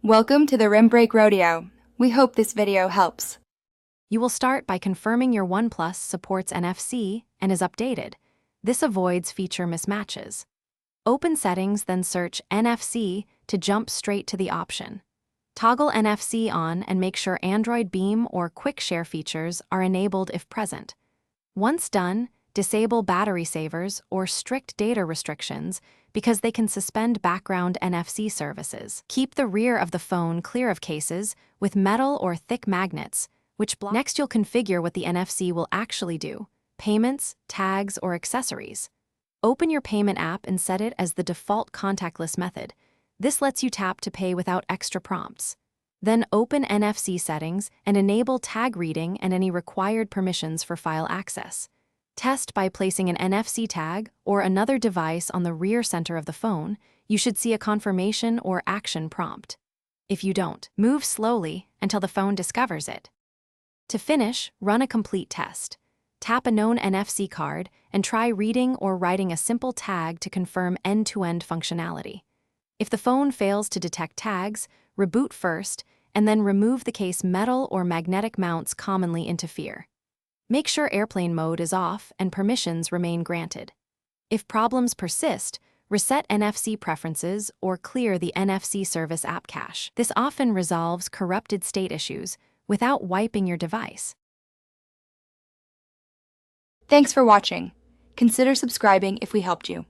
Welcome to the Rim Break Rodeo. We hope this video helps. You will start by confirming your Oneplus supports NFC and is updated. This avoids feature mismatches. Open Settings, then search NFC to jump straight to the option. Toggle NFC on and make sure Android Beam or Quick Share features are enabled if present. Once done, disable battery savers or strict data restrictions because they can suspend background NFC services. Keep the rear of the phone clear of cases with metal or thick magnets, which block. Next, you'll configure what the NFC will actually do: payments, tags, or accessories. Open your payment app and set it as the default contactless method. This lets you tap to pay without extra prompts. Then open NFC settings and enable tag reading and any required permissions for file access. Test by placing an NFC tag or another device on the rear center of the phone. You should see a confirmation or action prompt. If you don't, move slowly until the phone discovers it. To finish, run a complete test. Tap a known NFC card and try reading or writing a simple tag to confirm end-to-end functionality. If the phone fails to detect tags, reboot first and then remove the case metal or magnetic mounts commonly interfere. Make sure airplane mode is off and permissions remain granted. If problems persist, reset NFC preferences or clear the NFC service app cache. This often resolves corrupted state issues without wiping your device. Thanks for watching. Consider subscribing if we helped you.